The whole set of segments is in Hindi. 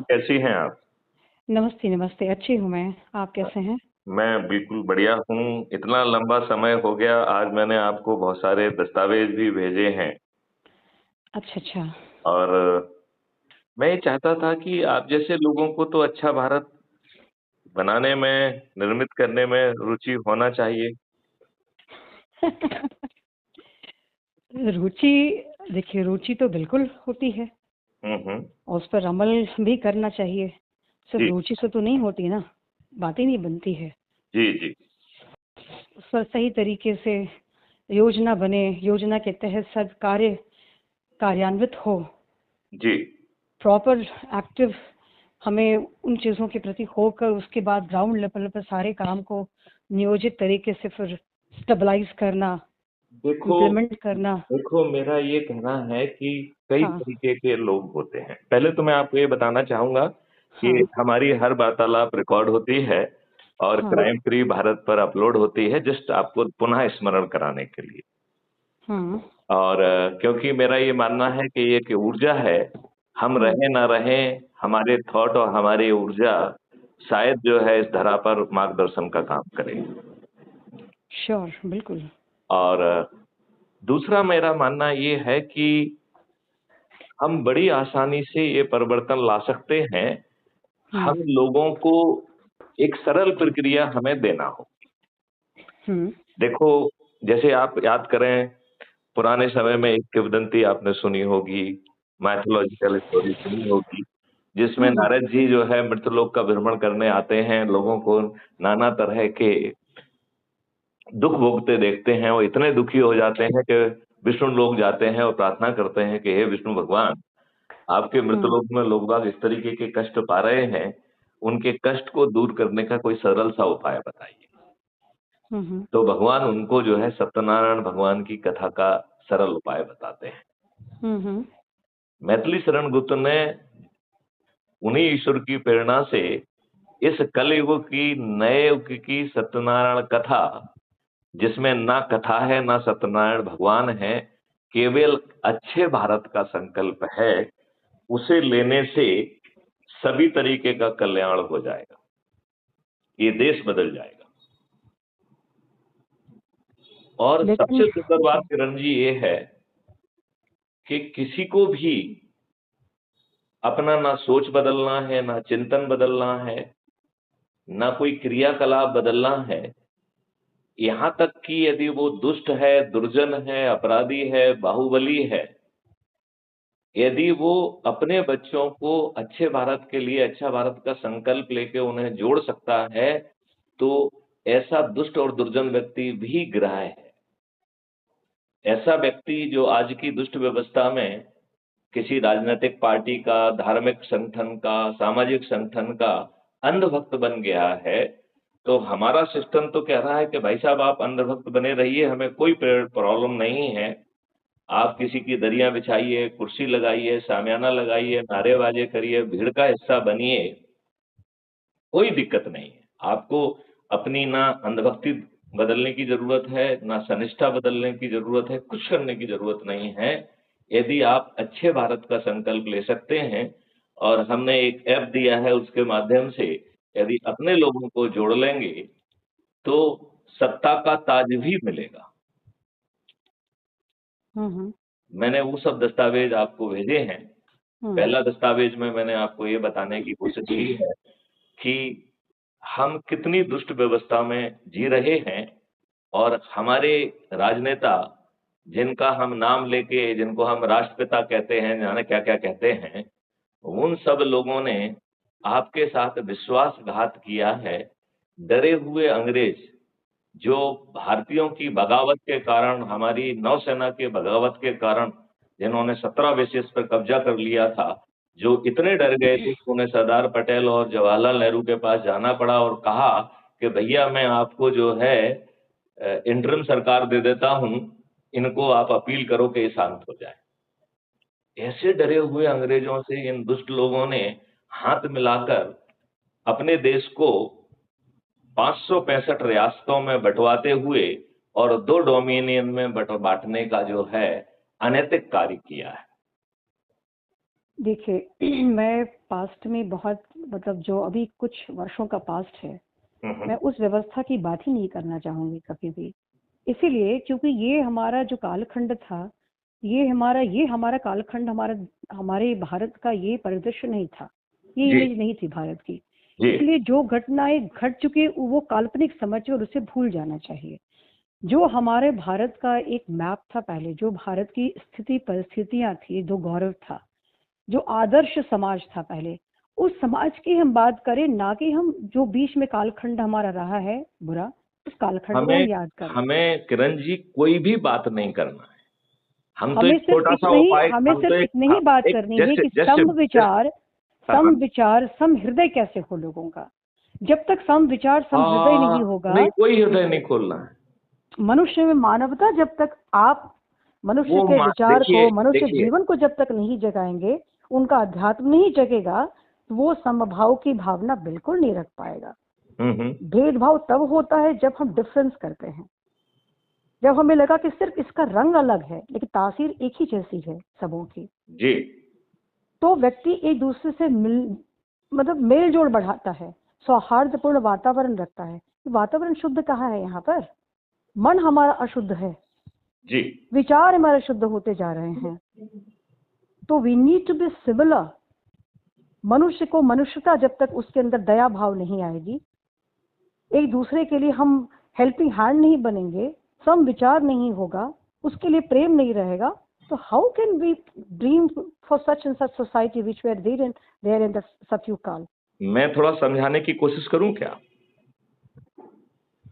कैसी हैं आप? नमस्ते, नमस्ते। अच्छी हूँ मैं, आप कैसे हैं? मैं बिल्कुल बढ़िया हूँ। इतना लंबा समय हो गया, आज मैंने आपको बहुत सारे दस्तावेज भी भेजे हैं अच्छा, अच्छा। और मैं ये चाहता था कि आप जैसे लोगों को तो अच्छा भारत बनाने में, निर्मित करने में रुचि होना चाहिए। रुचि देखिए, रुचि तो बिल्कुल होती है हम्म। और उस पर अमल भी करना चाहिए। सिर्फ जी रुचि से तो नहीं होती ना, बात ही नहीं बनती है। जी जी। उस पर सही तरीके से योजना बने, योजना के तहत सब कार्य कार्यान्वित हो, जी प्रॉपर एक्टिव हमें उन चीज़ों के प्रति होकर उसके बाद ग्राउंड लेवल पर सारे काम को नियोजित तरीके से फिर स्टेबलाइज़ करना, देखो इम्प्लीमेंट करना। देखो मेरा ये कहना है कि कई हाँ, तरीके के लोग होते हैं। पहले तो मैं आपको ये बताना चाहूंगा कि हाँ, हमारी हर वार्तालाप रिकॉर्ड होती है और हाँ, क्राइम फ्री भारत पर अपलोड होती है, जस्ट आपको पुनः स्मरण कराने के लिए। हाँ, और क्योंकि मेरा ये मानना है कि ये एक ऊर्जा है, हम हाँ, रहे ना रहे, हमारे थॉट और हमारी ऊर्जा शायद जो है इस धरा पर मार्गदर्शन का काम करे। श्योर, बिल्कुल। और दूसरा मेरा मानना ये है कि हम बड़ी आसानी से ये परिवर्तन ला सकते हैं, हुँ, हम लोगों को एक सरल प्रक्रिया हमें देना हो। हुँ, देखो, जैसे आप याद करें, पुराने समय में एक किंवदंती आपने सुनी होगी, माइथोलॉजिकल स्टोरी सुनी होगी, जिसमें हुँ, हुँ, नारद जी जो है मृतलोक का भ्रमण करने आते हैं, लोगों को नाना तरह के दुख भोगते देखते हैं, वो इतने दुखी हो जाते हैं कि विष्णु लोक जाते हैं और प्रार्थना करते हैं कि हे विष्णु भगवान, आपके हुँ, मृतलोक में लोग बाग इस तरीके के कष्ट पा रहे हैं, उनके कष्ट को दूर करने का कोई सरल सा उपाय बताइए। हुँ, हुँ, तो भगवान उनको जो है सत्यनारायण भगवान की कथा का सरल उपाय बताते हैं। हुँ, हुँ, मैथिली शरण गुप्त ने उन्हीं ईश्वर की प्रेरणा से इस कलयुग की नए युग की सत्यनारायण कथा, जिसमें ना कथा है ना सत्यनारायण भगवान है, केवल अच्छे भारत का संकल्प है, उसे लेने से सभी तरीके का कल्याण हो जाएगा, ये देश बदल जाएगा। और लेकिन सबसे सुंदर बात हाँ, किरण जी ये है कि किसी को भी अपना ना सोच बदलना है, ना चिंतन बदलना है, ना कोई क्रियाकलाप बदलना है। यहां तक कि यदि वो दुष्ट है, दुर्जन है, अपराधी है, बाहुबली है, यदि वो अपने बच्चों को अच्छे भारत के लिए, अच्छा भारत का संकल्प लेके उन्हें जोड़ सकता है, तो ऐसा दुष्ट और दुर्जन व्यक्ति भी ग्राह्य है। ऐसा व्यक्ति जो आज की दुष्ट व्यवस्था में किसी राजनीतिक पार्टी का, धार्मिक संगठन का, सामाजिक संगठन का अंधभक्त बन गया है, तो हमारा सिस्टम तो कह रहा है कि भाई साहब आप अंधभक्त बने रहिए, हमें कोई प्रॉब्लम नहीं है। आप किसी की दरियां बिछाइए, कुर्सी लगाइए, शामियाना लगाइए, नारेबाजी करिए, भीड़ का हिस्सा बनिए, कोई दिक्कत नहीं है। आपको अपनी ना अंधभक्ति बदलने की जरूरत है, ना सनिष्ठा बदलने की जरूरत है, कुछ करने की जरूरत नहीं है। यदि आप अच्छे भारत का संकल्प ले सकते हैं, और हमने एक ऐप दिया है, उसके माध्यम से यदि अपने लोगों को जोड़ लेंगे, तो सत्ता का ताज भी मिलेगा। हुँ, हुँ, मैंने वो सब दस्तावेज आपको भेजे हैं। हुँ, पहला दस्तावेज में मैंने आपको ये बताने की कोशिश की है कि हम कितनी दुष्ट व्यवस्था में जी रहे हैं, और हमारे राजनेता, जिनका हम नाम लेके, जिनको हम राष्ट्रपिता कहते हैं, जाने क्या क्या कहते हैं, उन सब लोगों ने आपके साथ विश्वासघात किया है। डरे हुए अंग्रेज, जो भारतीयों की बगावत के कारण, हमारी नौसेना के बगावत के कारण, जिन्होंने 17 बेसिस पर कब्जा कर लिया था, जो इतने डर गए थे कि उन्हें सरदार पटेल और जवाहरलाल नेहरू के पास जाना पड़ा और कहा कि भैया मैं आपको जो है इंटरिम सरकार दे देता हूं, इनको आप अपील करो कि ये शांत हो जाए। ऐसे डरे हुए अंग्रेजों से इन दुष्ट लोगों ने हाथ मिलाकर अपने देश को 565 रियासतों में बंटवाते हुए और 2 डोमिनियन में बांटने का जो है अनैतिक कार्य किया है। देखिए मैं पास्ट में बहुत मतलब जो अभी कुछ वर्षों का पास्ट है, मैं उस व्यवस्था की बात ही नहीं करना चाहूंगी कभी भी। इसीलिए क्योंकि ये हमारा जो कालखंड था, ये हमारा कालखंड, हमारे भारत का ये परिदृश्य नहीं था, ये जी इमेज नहीं थी भारत की। जी इसलिए जो घटनाएं घट चुकी वो काल्पनिक समझ और उसे भूल जाना चाहिए। जो हमारे भारत का एक मैप था पहले, जो भारत की स्थिति परिस्थितियां थी, जो गौरव था, जो आदर्श समाज था पहले, उस समाज की हम बात करें, ना कि हम जो बीच में कालखंड हमारा रहा है बुरा, उस कालखंड को हमें हम याद करें। हमें किरण जी कोई भी बात नहीं करना है। हम तो हमें एक सिर्फ छोटा सा इतना ही उपाय, हमें हम तो सिर्फ एक इतनी ही बात एक करनी है जस्ट कि जस्ट सम विचार सम हृदय कैसे हो लोगों का। जब तक सम विचार सम हृदय नहीं होगा, नहीं, कोई हृदय नहीं खोलना है। मनुष्य में मानवता, जब तक आप मनुष्य वो के विचार देखिए को, मनुष्य देखिए जीवन को जब तक नहीं जगाएंगे, उनका अध्यात्म नहीं जगेगा, तो वो समभाव की भावना बिल्कुल नहीं रख पाएगा। हम्म। भेदभाव तब होता है जब हम डिफरेंस करते हैं, जब हमें लगा कि सिर्फ इसका रंग अलग है लेकिन तासीर एक ही जैसी है सबों की, जी तो व्यक्ति एक दूसरे से मतलब मेल जोल बढ़ाता है, सौहार्दपूर्ण वातावरण रखता है। वातावरण शुद्ध कहाँ है? यहाँ पर मन हमारा अशुद्ध है, जी विचार हमारे शुद्ध होते जा रहे हैं। तो we need to be similar. मनुष्य को मनुष्यता, जब तक उसके अंदर दया भाव नहीं आएगी, एक दूसरे के लिए हम हेल्पिंग हैंड नहीं बनेंगे, सम विचार नहीं होगा, उसके लिए प्रेम नहीं रहेगा, तो how can we dream for such and such society which where there in the Satyug काल। मैं थोड़ा समझाने की कोशिश करूं क्या?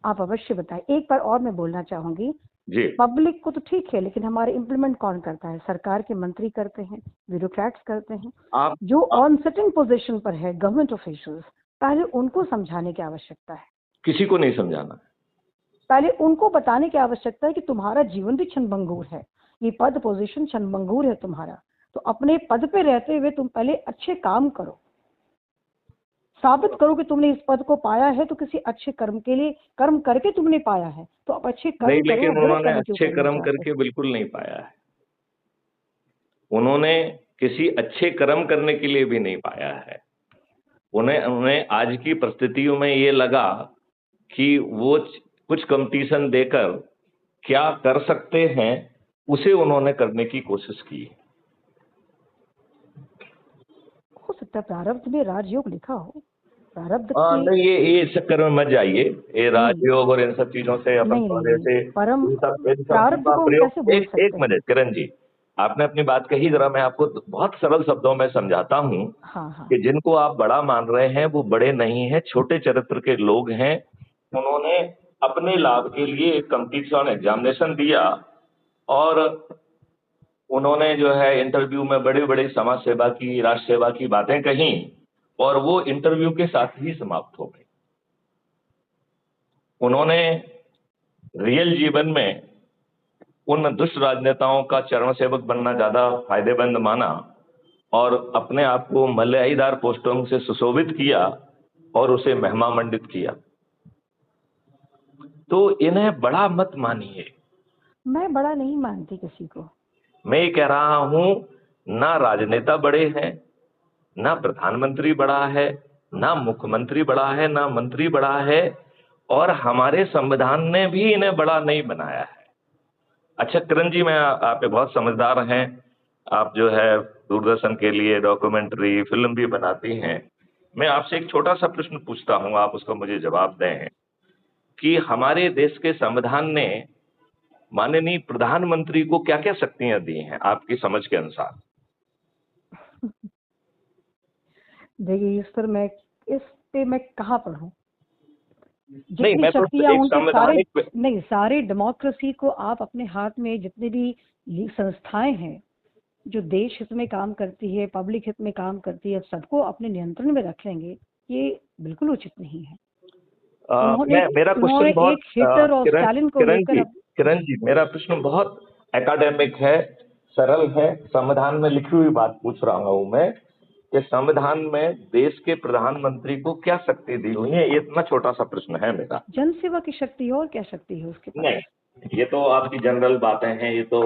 आप अवश्य बताएं। एक बार और मैं बोलना चाहूंगी, जी पब्लिक को तो ठीक है, लेकिन हमारे इम्प्लीमेंट कौन करता है? सरकार के मंत्री करते हैं, ब्यूरोक्रेट्स करते हैं। आप जो ऑन सिटिंग पोजीशन पर है, गवर्नमेंट ऑफिशियल्स, पहले उनको समझाने की आवश्यकता है। किसी को नहीं समझाना। पहले उनको बताने की आवश्यकता है कि तुम्हारा जीवन भी क्षणभंगुर है, ये पद पोजीशन क्षणभंगुर है तुम्हारा। तो अपने पद पे रहते हुए तुम पहले अच्छे काम करो, साबित करो कि तुमने इस पद को पाया है तो किसी अच्छे कर्म के लिए, कर्म करके तुमने पाया है, तो अब अच्छे कर्म नहीं, करो, लेकिन बुरे उन्होंने कर्म क्यों अच्छे करना कर्म चाहते करके बिल्कुल नहीं पाया है। उन्होंने किसी अच्छे कर्म करने के लिए भी नहीं पाया है। उन्हें आज की परिस्थितियों में ये लगा कि वो कुछ कंपटीशन देकर क्या कर सकते हैं, उसे उन्होंने करने की कोशिश की। हो सकता है प्रारब्ध में राजयोग लिखा हो, प्रारब्ध की। नहीं, ये इस चक्कर में मत जाइए, ये राजयोग और इन सब चीजों से अपन नहीं नहीं पहले नहीं, से परम इन शब्दों प्रारब्ध का को हम कैसे प्रयोग। बोल एक सकते हैं? मिनट किरण जी, आपने अपनी बात कही, जरा मैं आपको बहुत सरल शब्दों में समझाता हूँ हाँ हाँ। कि जिनको आप बड़ा मान रहे हैं वो बड़े नहीं हैं, छोटे चरित्र के लोग हैं। उन्होंने अपने लाभ के लिए एक कंपटीशन एग्जामिनेशन दिया और उन्होंने जो है इंटरव्यू में बड़ी बड़ी समाज सेवा की, राष्ट्र सेवा की बातें कही और वो इंटरव्यू के साथ ही समाप्त हो गई। उन्होंने रियल जीवन में उन दुष्ट राजनेताओं का चरण सेवक बनना ज्यादा फायदेमंद माना और अपने आप को मल्याईदार पोस्टों से सुशोभित किया और उसे महिमा मंडित किया। तो इन्हें बड़ा मत मानिए। मैं बड़ा नहीं मानती किसी को। मैं ये कह रहा हूं, ना राजनेता बड़े हैं, ना प्रधानमंत्री बड़ा है, ना मुख्यमंत्री बड़ा है, ना मंत्री बड़ा है, और हमारे संविधान ने भी इन्हें बड़ा नहीं बनाया है। अच्छा किरण जी, मैं आप बहुत समझदार हैं, आप जो है दूरदर्शन के लिए डॉक्यूमेंट्री फिल्म भी बनाती हैं। मैं आपसे एक छोटा सा प्रश्न पूछता हूं, आप उसका मुझे जवाब दें कि हमारे देश के संविधान ने माननीय प्रधानमंत्री को क्या क्या शक्तियां दी हैं आपकी समझ के अनुसार? देखिए इस पे मैं कहाँ पढ़ूं? नहीं, जितनी मैं तो शक्तियां एक उनके सारे, संवैधानिक। नहीं, सारे डेमोक्रेसी को आप अपने हाथ में, जितने भी संस्थाएं हैं जो देश हित में काम करती है, पब्लिक हित में काम करती है, सबको अपने नियंत्रण में रख लेंगे, ये बिल्कुल उचित नहीं है। मेरा क्वेश्चन बहुत एक हिटलर और किरण स्टालिन को किरण लेकर जी किरण जी मेरा प्रश्न बहुत एकेडमिक है, सरल है। संविधान में लिखी हुई बात पूछ रहा हूं मैं कि संविधान में देश के प्रधानमंत्री को क्या शक्ति दी हुई है, ये इतना छोटा सा प्रश्न है मेरा। जनसेवा की शक्ति, और क्या शक्ति है उसके पास? नहीं, ये तो आपकी जनरल बातें हैं, ये तो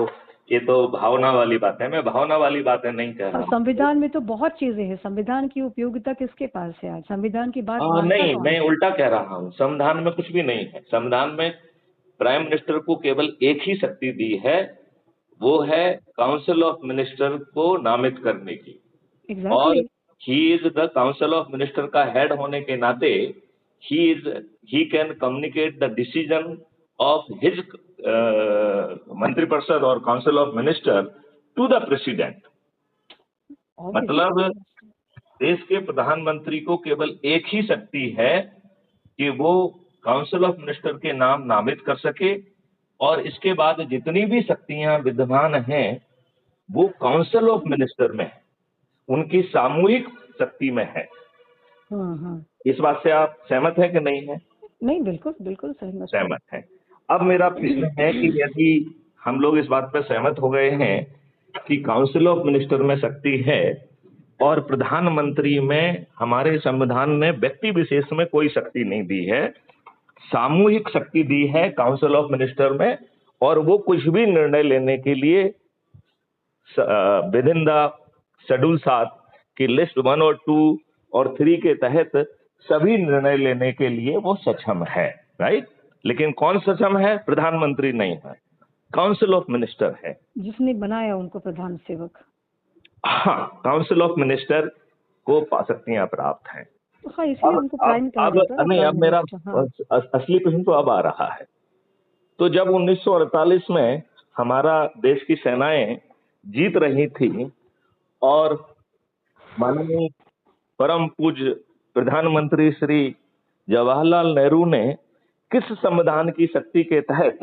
ये तो भावना वाली बात है, मैं भावना वाली बातें नहीं कह रहा और हूँ। संविधान में तो बहुत चीजें हैं, संविधान की उपयोगिता किसके पास है आज? संविधान की बात मानता नहीं, कौन मैं है? उल्टा कह रहा हूँ, संविधान में कुछ भी नहीं है। संविधान में प्राइम मिनिस्टर को केवल एक ही शक्ति दी है, वो है काउंसिल ऑफ मिनिस्टर को नामित करने की। और exactly. He is the council of minister का हेड होने के नाते he can communicate the decision of his मंत्रिपरिषद और council of minister to the president. मतलब देश के प्रधानमंत्री को केवल एक ही शक्ति है कि वो काउंसिल ऑफ मिनिस्टर के नाम नामित कर सके, और इसके बाद जितनी भी शक्तियां विद्यमान हैं वो काउंसिल ऑफ मिनिस्टर में है, उनकी सामूहिक शक्ति में है। इस बात से आप सहमत हैं कि नहीं है? नहीं, बिल्कुल बिल्कुल सहमत है। अब मेरा प्रश्न है कि यदि हम लोग इस बात पर सहमत हो गए हैं कि काउंसिल ऑफ मिनिस्टर में शक्ति है और प्रधानमंत्री में हमारे संविधान ने व्यक्ति विशेष में कोई शक्ति नहीं दी है, सामूहिक शक्ति दी है काउंसिल ऑफ मिनिस्टर में, और वो कुछ भी निर्णय लेने के लिए विद इन द शेड्यूल 7 की लिस्ट 1 और 2 और 3 के तहत सभी निर्णय लेने के लिए वो सक्षम है, राइट? लेकिन कौन सक्षम है? प्रधानमंत्री नहीं है, काउंसिल ऑफ मिनिस्टर है, जिसने बनाया उनको प्रधान सेवक। हाँ, काउंसिल ऑफ मिनिस्टर को शक्तियां प्राप्त हैं। हाँ, इसलिए उनको प्राइम कहा जाता है। नहीं, अब मेरा हाँ। असली प्रश्न तो अब आ रहा है। तो जब 1948 में हमारा देश की सेनाएं जीत रही थी और माननीय परम पूज्य प्रधानमंत्री श्री जवाहरलाल नेहरू ने किस संविधान की शक्ति के तहत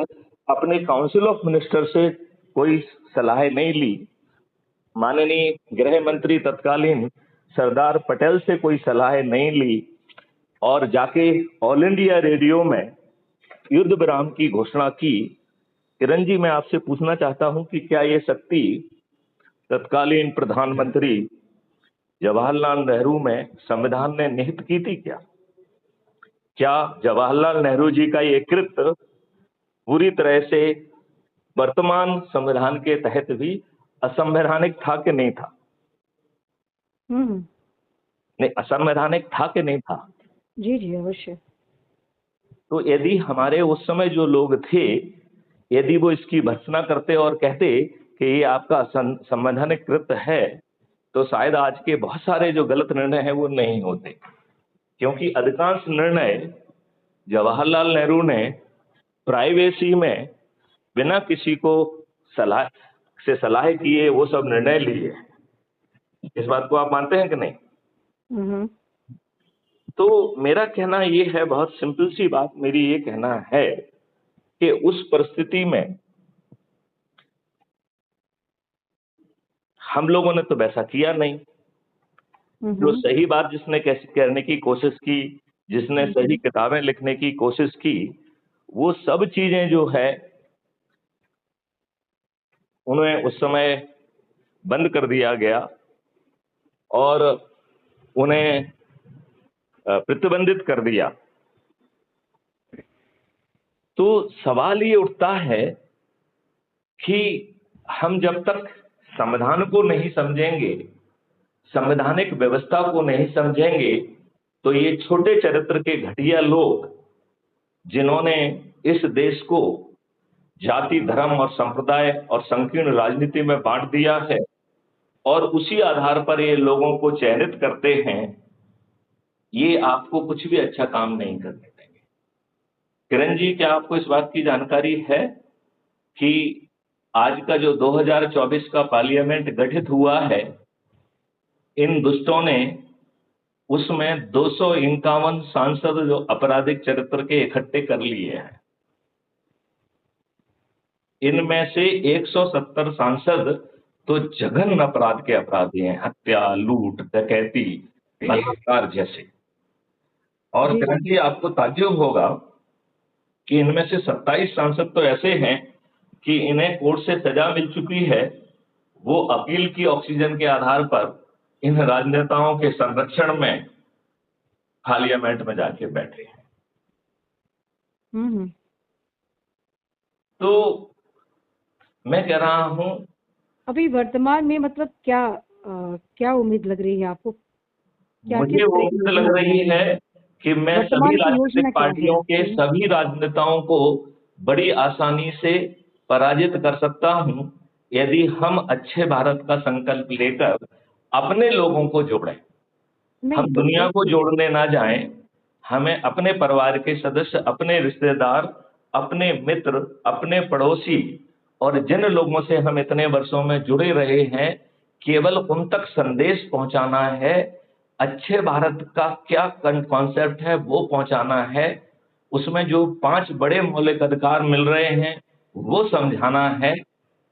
अपने काउंसिल ऑफ मिनिस्टर से कोई सलाह नहीं ली, माननीय गृह मंत्री तत्कालीन सरदार पटेल से कोई सलाह नहीं ली, और जाके ऑल इंडिया रेडियो में युद्ध विराम की घोषणा की। किरण जी, मैं आपसे पूछना चाहता हूं कि क्या ये शक्ति तत्कालीन प्रधानमंत्री जवाहरलाल नेहरू में संविधान ने निहित की थी क्या? क्या जवाहरलाल नेहरू जी का ये कृत्य पूरी तरह से वर्तमान संविधान के तहत भी असंवैधानिक था कि नहीं था? नहीं, असंवैधानिक था कि नहीं था? जी जी, अवश्य। तो यदि हमारे उस समय जो लोग थे, यदि वो इसकी भर्त्सना करते और कहते कि ये आपका संवैधानिक कृत्य है, तो शायद आज के बहुत सारे जो गलत निर्णय हैं वो नहीं होते, क्योंकि अधिकांश निर्णय जवाहरलाल नेहरू ने प्राइवेसी में बिना किसी को सलाह किए वो सब निर्णय लिए। इस बात को आप मानते हैं कि नहीं? तो मेरा कहना ये है, बहुत सिंपल सी बात मेरी ये कहना है कि उस परिस्थिति में हम लोगों ने तो वैसा किया नहीं। जो सही बात जिसने करने की कोशिश की, जिसने सही किताबें लिखने की कोशिश की, वो सब चीजें जो है उन्हें उस समय बंद कर दिया गया और उन्हें प्रतिबंधित कर दिया। तो सवाल ये उठता है कि हम जब तक संविधान को नहीं समझेंगे, संवैधानिक व्यवस्था को नहीं समझेंगे, तो ये छोटे चरित्र के घटिया लोग जिन्होंने इस देश को जाति, धर्म और संप्रदाय और संकीर्ण राजनीति में बांट दिया है और उसी आधार पर ये लोगों को चयनित करते हैं, ये आपको कुछ भी अच्छा काम नहीं करने देंगे। किरण जी, क्या आपको इस बात की जानकारी है कि आज का जो 2024 का पार्लियामेंट गठित हुआ है, इन दुष्टों ने उसमें 251 सांसद जो आपराधिक चरित्र के इकट्ठे कर लिए हैं। इनमें से 170 सांसद तो जघन्य अपराध के अपराधी हैं, हत्या, लूट, डकैती, बलात्कार जैसे। और किरण जी, आपको ताज्जुब होगा कि इनमें से 27 सांसद तो ऐसे हैं कि इन्हें कोर्ट से सजा मिल चुकी है, वो अपील की ऑक्सीजन के आधार पर इन राजनेताओं के संरक्षण में पार्लियामेंट में जाके बैठे हैं। तो मैं कह रहा हूँ अभी वर्तमान में मतलब क्या उम्मीद लग रही है आपको? क्या किस मुझे वो तरह की उम्मीद योजना लग बना रही रही है कि मैं सभी वर्तमान की योजना राजनीतिक क्या है पार्टियों के आपकी? सभी राजनेताओं को बड़ी आसानी से पराजित कर सकता हूं यदि हम अच्छे भारत का संकल्प लेकर अपने लोगों को जोड़ें। हम नहीं तो दुनिया को देखिए, जोड़ने ना जाएं, हमें अपने परिवार के सदस्य, अपने रिश्तेदार, अपने मित्र, अपने पड़ोसी और जिन लोगों से हम इतने वर्षों में जुड़े रहे हैं, केवल उन तक संदेश पहुंचाना है। अच्छे भारत का क्या कॉन्सेप्ट है वो पहुंचाना है। उसमें जो 5 बड़े मौलिक अधिकार मिल रहे हैं वो समझाना है।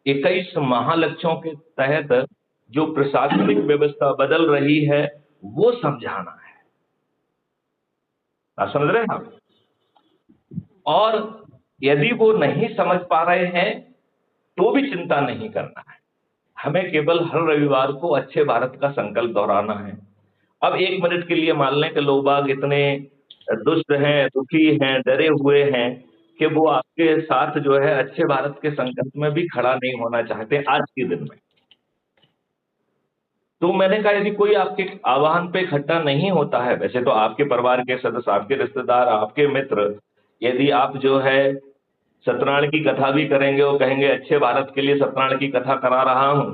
21 महालक्ष्यों के तहत जो प्रशासनिक व्यवस्था बदल रही है वो समझाना है। आप समझ रहे हैं आप? और यदि वो नहीं समझ पा रहे हैं तो भी चिंता नहीं करना है। हमें केवल हर रविवार को अच्छे भारत का संकल्प दोहराना है। अब 1 मिनट के लिए मान लें कि लोग बाग इतने दुष्ट हैं, दुखी हैं, डरे हुए हैं कि वो आपके साथ जो है अच्छे भारत के संकल्प में भी खड़ा नहीं होना चाहते आज के दिन में। तो मैंने कहा यदि कोई आपके आह्वान पे इकट्ठा नहीं होता है, वैसे तो आपके परिवार के सदस्य, आपके रिश्तेदार, आपके मित्र, यदि आप जो है सत्यनारायण की कथा भी करेंगे और कहेंगे अच्छे भारत के लिए सत्यनारायण की कथा करा रहा हूं,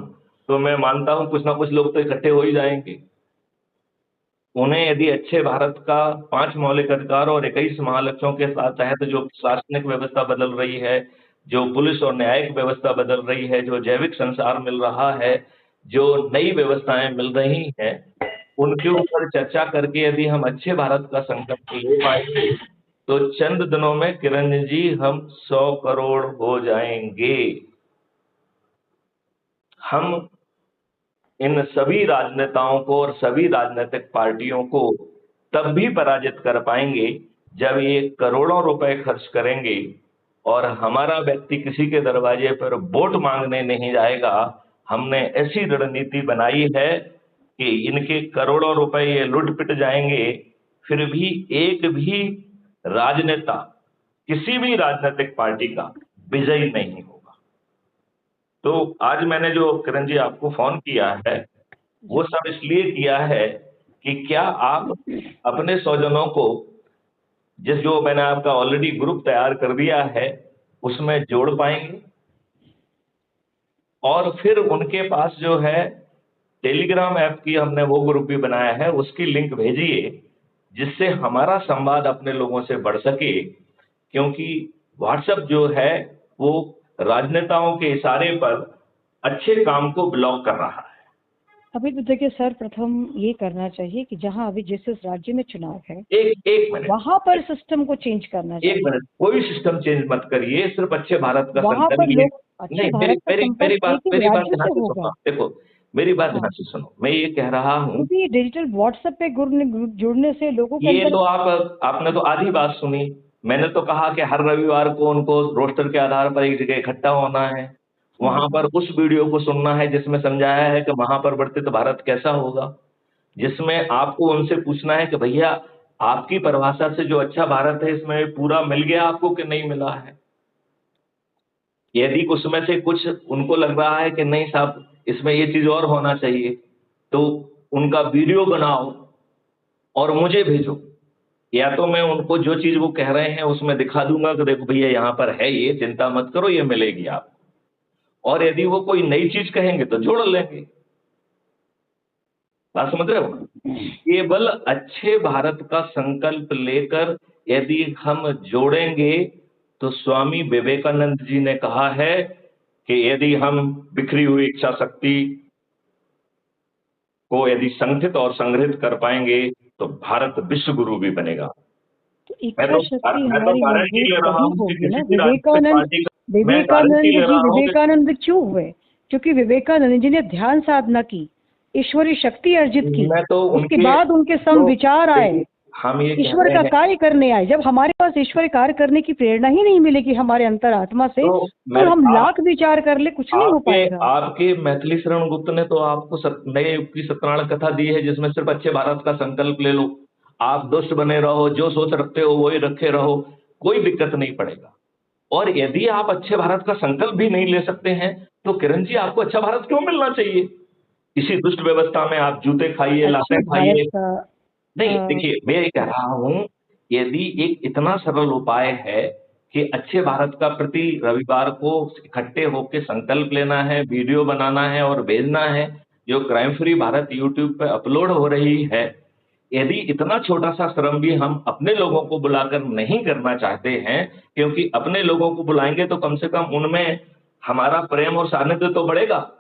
तो मैं मानता हूं कुछ ना कुछ लोग तो इकट्ठे हो ही जाएंगे। उन्हें यदि अच्छे भारत का 5 मौलिक अधिकार और 21 महालक्ष्यों के तहत जो प्रशासनिक व्यवस्था बदल रही है, जो पुलिस और न्यायिक व्यवस्था बदल रही है, जो जैविक संसार मिल रहा है, जो नई व्यवस्थाएं मिल रही हैं, उनके ऊपर चर्चा करके यदि हम अच्छे भारत का संकल्प ले पाएंगे तो चंद दिनों में किरण जी हम 100 करोड़ हो जाएंगे। हम इन सभी राजनेताओं को और सभी राजनीतिक पार्टियों को तब भी पराजित कर पाएंगे जब ये करोड़ों रुपए खर्च करेंगे और हमारा व्यक्ति किसी के दरवाजे पर वोट मांगने नहीं जाएगा। हमने ऐसी रणनीति बनाई है कि इनके करोड़ों रुपए ये लुट पिट जाएंगे, फिर भी एक भी राजनेता किसी भी राजनीतिक पार्टी का विजयी नहीं होगा। तो आज मैंने जो किरण जी आपको फोन किया है वो सब इसलिए किया है कि क्या आप अपने स्वजनों को, जो मैंने आपका ऑलरेडी ग्रुप तैयार कर दिया है, उसमें जोड़ पाएंगे और फिर उनके पास जो है टेलीग्राम ऐप की हमने वो ग्रुप भी बनाया है, उसकी लिंक भेजिए जिससे हमारा संवाद अपने लोगों से बढ़ सके। क्योंकि व्हाट्सएप जो है वो राजनेताओं के इशारे पर अच्छे काम को ब्लॉक कर रहा है। अभी तो देखिए सर, प्रथम ये करना चाहिए कि जहां अभी जिस राज्य में चुनाव है एक मिनट, वहां पर सिस्टम को चेंज करना चाहिए। 1 मिनट, कोई सिस्टम चेंज मत करिए, सिर्फ अच्छे भारत का वहां संकल्प पर लिए। लोग अच्छे नहीं, भारत का संपर्क एक मेरी बात राज्य ध्यान से से होगा। सुनो। देखो मेरी बात हाँ, ध्यान से सुनो, मैं ये कह रहा हूँ क्योंकि डिजिटल व्हाट्सएप पे जुड़ने से लोगों के ये अंदर तो आपने तो आधी बात सुनी। मैंने तो कहा कि हर रविवार को उनको रोस्टर के आधार पर एक जगह इकट्ठा होना है, वहां पर उस वीडियो को सुनना है जिसमें समझाया है कि महापरिवर्तित भारत कैसा होगा, जिसमें आपको उनसे पूछना है कि भैया आपकी परिभाषा से जो अच्छा भारत है इसमें पूरा मिल गया आपको कि नहीं मिला है। यदि उसमें से कुछ उनको लग रहा है कि नहीं साहब इसमें ये चीज और होना चाहिए, तो उनका वीडियो बनाओ और मुझे भेजो, या तो मैं उनको जो चीज वो कह रहे हैं उसमें दिखा दूंगा कि देखो भैया यहाँ पर है, ये चिंता मत करो, ये मिलेगी आपको। और यदि वो कोई नई चीज कहेंगे तो जोड़ लेंगे। बात समझ रहे हो? केवल अच्छे भारत का संकल्प लेकर यदि हम जोड़ेंगे तो स्वामी विवेकानंद जी ने कहा है कि यदि हम बिखरी हुई इच्छा शक्ति को यदि संगठित और संग्रहित कर पाएंगे तो भारत विश्व गुरु भी बनेगा। तो इच्छा शक्ति मैं तो हमारी गारंटी मजबूत ले रहा तभी हूं कि होगी ना। किसी भी राजनीतिक पार्टी का, मैं गारंटी ले रहा हूं कि विवेकानंद क्यों हुए? क्योंकि विवेकानंद जी ने ध्यान साधना की, ईश्वरी शक्ति अर्जित की, मैं तो उसके बाद उनके विचार आए, हम ये ईश्वर का कार्य करने आए। जब हमारे पास ईश्वर कार्य करने की प्रेरणा ही नहीं मिलेगी हमारे अंतरात्मा से, तो हम लाख विचार कर ले कुछ नहीं हो पाएगा। आपके मैथिली शरण गुप्त ने तो आपको नए युग की सत्यनारायण कथा दी है जिसमें सिर्फ अच्छे भारत का संकल्प ले लो, आप दुष्ट बने रहो, जो सोच रखते हो वही रखे रहो, कोई दिक्कत नहीं पड़ेगा। और यदि आप अच्छे भारत का संकल्प भी नहीं ले सकते हैं, तो किरण जी आपको अच्छा भारत क्यों मिलना चाहिए? इसी दुष्ट व्यवस्था में आप जूते खाइए, अच्छे लातें भारत खाइए। का नहीं, अ, देखिए मैं ये कह रहा हूँ, यदि एक इतना सरल उपाय है कि अच्छे भारत का प्रति रविवार को इकट्ठे होके संकल्प लेना है, वीडियो बनाना है और भेजना है, जो क्राइम फ्री भारत यूट्यूब पे अपलोड हो रही है, यदि इतना छोटा-सा श्रम भी हम अपने लोगों को बुलाकर नहीं करना चाहते हैं, क्योंकि अपने लोगों को बुलाएँगे तो कम से कम उनमें हमारा प्रेम और सानिध्य तो बढ़ेगा।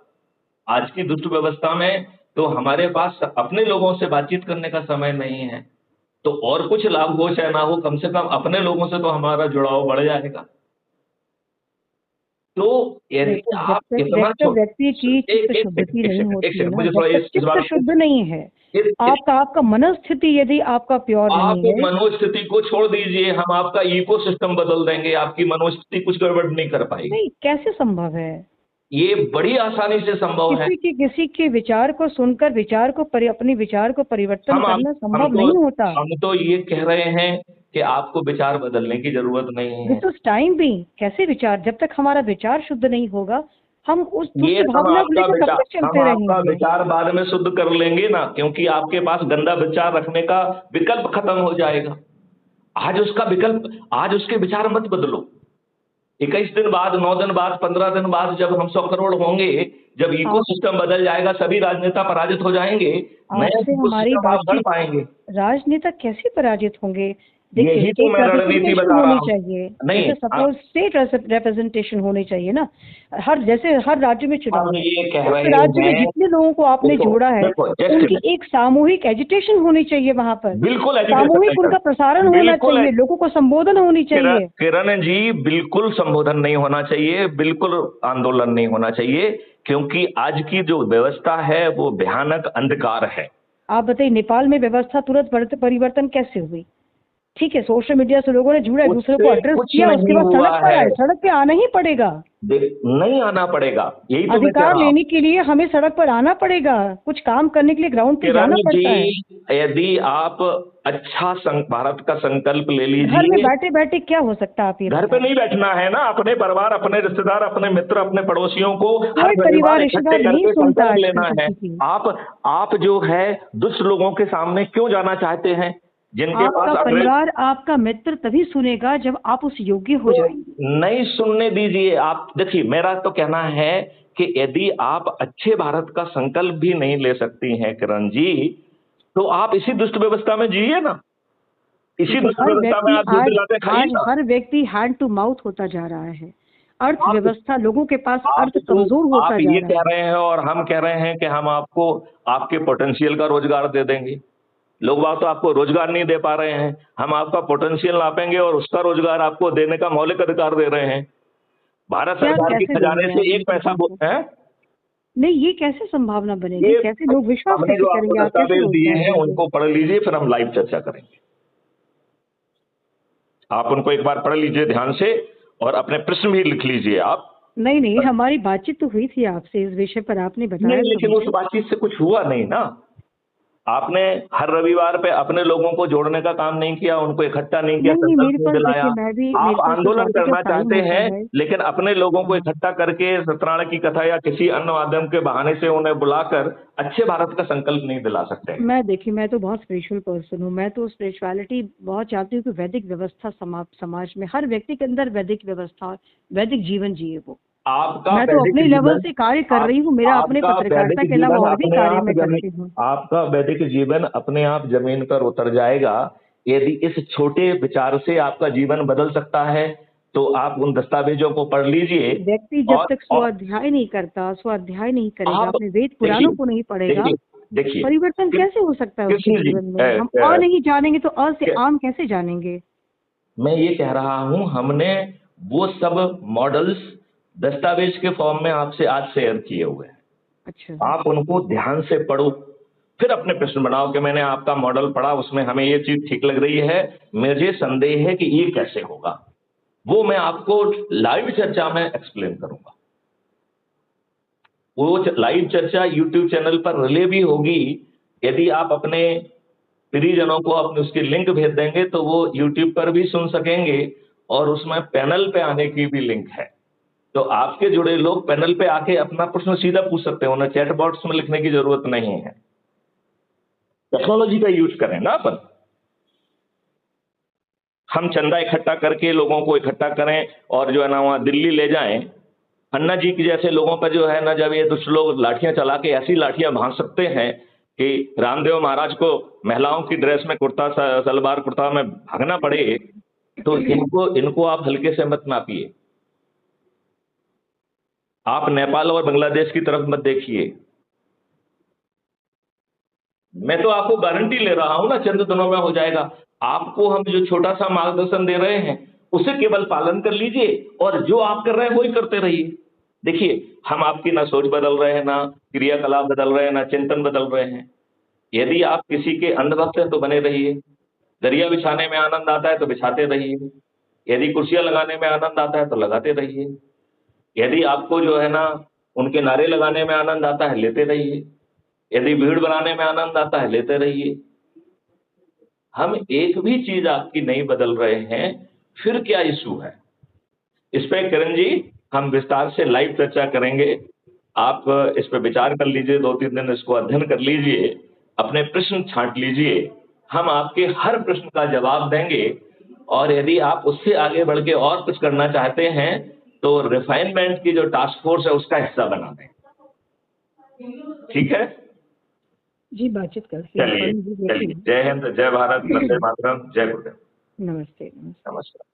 आज की दुष्ट व्यवस्था में तो हमारे पास अपने लोगों से बातचीत करने का समय नहीं है। तो और कुछ लाभ हो चाहे ना हो, कम से कम अपने लोगों से तो हमारा जुड़ाव बढ़ जाएगा। तो यदि देखो, जब आप तक इतना व्यक्ति की चित्त शुद्धि नहीं एक होती है सेकंड ना, मुझे जब थोड़ा तक इस चित्त बात शुद्ध नहीं है, इस आपका मनस्थिति यदि आपका प्योर आप नहीं है, मनोस्थिति को छोड़ दीजिए, हम आपका इकोसिस्टम बदल देंगे, आपकी मनोस्थिति कुछ गड़बड़ नहीं कर पाएगी। नहीं, कैसे संभव है? ये बड़ी आसानी से संभव है। किसी के विचार को सुनकर अपने विचार को परिवर्तन हम आप करना हम संभव तो नहीं होता। हम तो ये कह रहे हैं कि आपको विचार बदलने की ज़रूरत नहीं है। दिस इज टाइम भी कैसे विचार, जब तक हमारा विचार शुद्ध नहीं होगा, हम उस ये दुष्ट भावना को लेकर कब तक हम चलते आपका रहेंगे? विचार बाद में शुद्ध कर लेंगे ना, क्योंकि आपके पास गंदा विचार रखने का विकल्प खत्म हो जाएगा। आज उसके विचार मत बदलो। 21 दिन बाद, 9 दिन बाद, 15 दिन बाद जब हम 100 करोड़ होंगे, जब आप इकोसिस्टम बदल जाएगा, सभी राजनेता पराजित हो जाएंगे, नया आपसे हमारी इकोसिस्टम आप गढ़ बातचीत, पाएंगे। राजनेता कैसे पराजित होंगे? देखिए, यही तो एक मैं रणनीति रिप्रेजेंटेशन बता रहा होनी हूँ। चाहिए। नहीं, जैसे सपोज स्टेट रिप्रेजेंटेशन होनी चाहिए ना, जैसे हर राज्य में चुनाव हम है, ये कह उस रहे राज्य में हैं, जितने लोगों को आपने देखो जोड़ा है, देखो जस्ट उनकी एक सामूहिक एजुटेशन होनी चाहिए वहां पर, बिल्कुल एजुकेशन सामूहिक नहीं उनका कर प्रसारण होना बिल्कुल चाहिए, लोगों को संबोधन होनी किरण चाहिए। किरण जी, बिल्कुल संबोधन नहीं होना चाहिए, बिल्कुल आंदोलन नहीं होना चाहिए, क्योंकि आज की जो व्यवस्था है वो भयानक अंधकार है। आप बताइए, नेपाल में व्यवस्था तुरंत परिवर्तन कैसे हुई? ठीक है, सोशल मीडिया से लोगों ने जुड़ा, एक दूसरे को उससे एड्रेस कुछ किया, उसके नहीं बाद हुआ सड़क पर है। आए। सड़क पे आना ही पड़ेगा। नहीं आना पड़ेगा, यही तो मैं कह अधिकार रहा हूँ। लेने के लिए हमें सड़क पर आना पड़ेगा, कुछ काम करने के लिए ग्राउंड पे किरण जाना पड़ता है। जी, यदि आप अच्छा भारत का संकल्प ले घर में लीजिए। बैठे बैठे क्या हो सकता है, आप ये घर पे बताएं? नहीं बैठना है ना, अपने परिवार, अपने रिश्तेदार, अपने मित्र, अपने पड़ोसियों को हर कोई परिवार रविवार इकट्ठे रिश्तेदार नहीं करके सुनता संकल्प आजकल लेना है। किसी की। आप जो है दुष्ट लोगों के सामने क्यों जाना चाहते हैं, जिनके आपका पास अग्रणी परिवार, आपका मित्र तभी सुनेगा जब आप उस योग्य हो जाएंगे। नहीं सुनने दीजिए। आप देखिए, मेरा तो कहना है कि यदि आप अच्छे भारत का संकल्प भी नहीं ले सकती हैं किरण जी, तो आप इसी दुष्ट व्यवस्था में जिए ना, इसी देखो, दुष्ट व्यवस्था में आप दूध दिलाते खाइए आज ना। हर व्यक्ति हैंड टू माउथ होता जा रहा है। अर्थव्यवस्था, लोगों के पास अर्थ आप कमजोर आप होता जा ये रहा कह है। रहे हैं और हम कह रहे हैं कि हम आपको आपके पोटेंशियल का रोजगार दे देंगे। लोग बाग तो आपको रोजगार नहीं दे पा रहे हैं, हम आपका पोटेंशियल नापेंगे और उसका रोजगार आपको देने का मौलिक अधिकार दे रहे हैं। भारत क्या, सरकार के कैसे खजाने देंगे आप से इन एक पैसा चीजों को? है। नहीं, ये कैसे संभावना बनेगी? ये कैसे लोग विश्वास हमने कैसे जो करेंगे? आपको आप कैसे दस्तावेज दिए रोजगार हैं देंगे? उनको पढ़ लीजिए, फिर हम लाइव चर्चा करेंगे। आप उनको एक बार पढ़ लीजिए ध्यान से और अपने प्रश्न भी लिख लीजिए आप। नहीं नहीं, हमारी बातचीत तो हुई थी आपसे इस विषय पर, आपने बताया नहीं, था लेकिन उस मुझे। बातचीत से कुछ हुआ नहीं ना। आपने हर रविवार पे अपने लोगों को जोड़ने का काम नहीं किया, उनको इकट्ठा नहीं किया, नहीं नहीं, संकल्प मेरे नहीं पास दिलाया। देखिए, मेरे आप पास तो आंदोलन शादी का करना टाइम चाहते होता हैं, है। लेकिन अपने लोगों को हाँ। इकट्ठा करके सत्यनारायण की कथा या किसी अन्य माध्यम के बहाने से उन्हें बुलाकर अच्छे भारत का संकल्प नहीं दिला सकते। देखिए, मैं तो बहुत स्पिरिचुअल पर्सन हूँ। मैं तो स्पिरिचुअलिटी बहुत चाहती हूँ कि वैदिक व्यवस्था समाज में हर व्यक्ति के अंदर वैदिक व्यवस्था, वैदिक जीवन जिए वो। आपका मैं तो वैदिक अपने लेवल जीवन से कार्य कर रही हूँ। मेरा अपने आपका पत्रकारिता वैदिक के अलावा जीवन और भी अपने कार्य आप मैं करती जमीन हूँ। आपका वैदिक जीवन अपने आप जमीन पर उतर जाएगा। यदि इस छोटे विचार से आपका जीवन बदल सकता है, तो आप उन दस्तावेजों को पढ़ लीजिए। व्यक्ति जब और तक स्वाध्याय नहीं करता, स्वाध्याय नहीं करेगा, आप अपने वेद पुराणों को नहीं पढ़ेगा, देखिए देखिए परिवर्तन कैसे हो सकता है उसके कृष्ण जी, जीवन में? हम अ नहीं जानेंगे तो अ से क्या- आम कैसे जानेंगे? मैं ये कह रहा हूं, हमने वो सब मॉडल्स दस्तावेज के फॉर्म में आपसे आज शेयर किए हुए हैं। अच्छा। आप उनको ध्यान से पढ़ो, फिर अपने प्रश्न बनाओ कि मैंने आपका मॉडल पढ़ा, उसमें हमें ये चीज ठीक लग रही है, मुझे संदेह है कि ये कैसे होगा। वो मैं आपको लाइव चर्चा में एक्सप्लेन करूंगा। वो लाइव चर्चा यूट्यूब चैनल पर रिले भी होगी। यदि आप अपने परिजनों को अपने उसकी लिंक भेज देंगे तो वो यूट्यूब पर भी सुन सकेंगे और उसमें पैनल पे आने की भी लिंक है। तो आपके जुड़े लोग पैनल पे आके अपना प्रश्न सीधा पूछ सकते हैं, उन्हें चैट बॉक्स में लिखने की जरूरत नहीं है। टेक्नोलॉजी का यूज करें ना अपन। हम चंदा इकट्ठा करके लोगों को इकट्ठा करें और जो है ना वहां दिल्ली ले जाएं। अन्ना जी के जैसे लोगों पर जो है ना, जब ये दुष्ट लोग लाठियां चला के ऐसी लाठियां भांज सकते हैं कि रामदेव महाराज को महिलाओं की ड्रेस में कुर्ता सलवार कुर्ता में भागना पड़े, तो इनको आप हल्के से मत नापिए। आप नेपाल और बांग्लादेश की तरफ मत देखिए। मैं तो आपको गारंटी ले रहा हूं ना, चंद दिनों में हो जाएगा। आपको हम जो छोटा सा मार्गदर्शन दे रहे हैं उसे केवल पालन कर लीजिए, और जो आप कर रहे हैं वही करते रहिए। देखिए, हम आपकी ना सोच बदल रहे हैं, ना क्रियाकलाप बदल रहे हैं, ना चिंतन बदल रहे हैं। यदि आप किसी के अंधभक्त हैं तो बने रहिए। दरिया बिछाने में आनंद आता है तो बिछाते रहिए। यदि कुर्सियां लगाने में आनंद आता है तो लगाते रहिए। यदि आपको जो है ना उनके नारे लगाने में आनंद आता है, लेते रहिए। यदि भीड़ बनाने में आनंद आता है, लेते रहिए। हम एक भी चीज आपकी नहीं बदल रहे हैं, फिर क्या इशू है? इस पे किरण जी हम विस्तार से लाइव चर्चा करेंगे। आप इस पे विचार कर लीजिए, 2-3 दिन इसको अध्ययन कर लीजिए, अपने प्रश्न छांट लीजिए। हम आपके हर प्रश्न का जवाब देंगे, और यदि आप उससे आगे बढ़ के और कुछ करना चाहते हैं तो रिफाइनमेंट की जो टास्क फोर्स है उसका हिस्सा बना दें। ठीक है? जी, बातचीत करते हैं। चलिए परम जी, चलिए, जय हिंद, जय भारत, वंदे मातरम, जय गुरुदेव। नमस्ते। नमस्कार।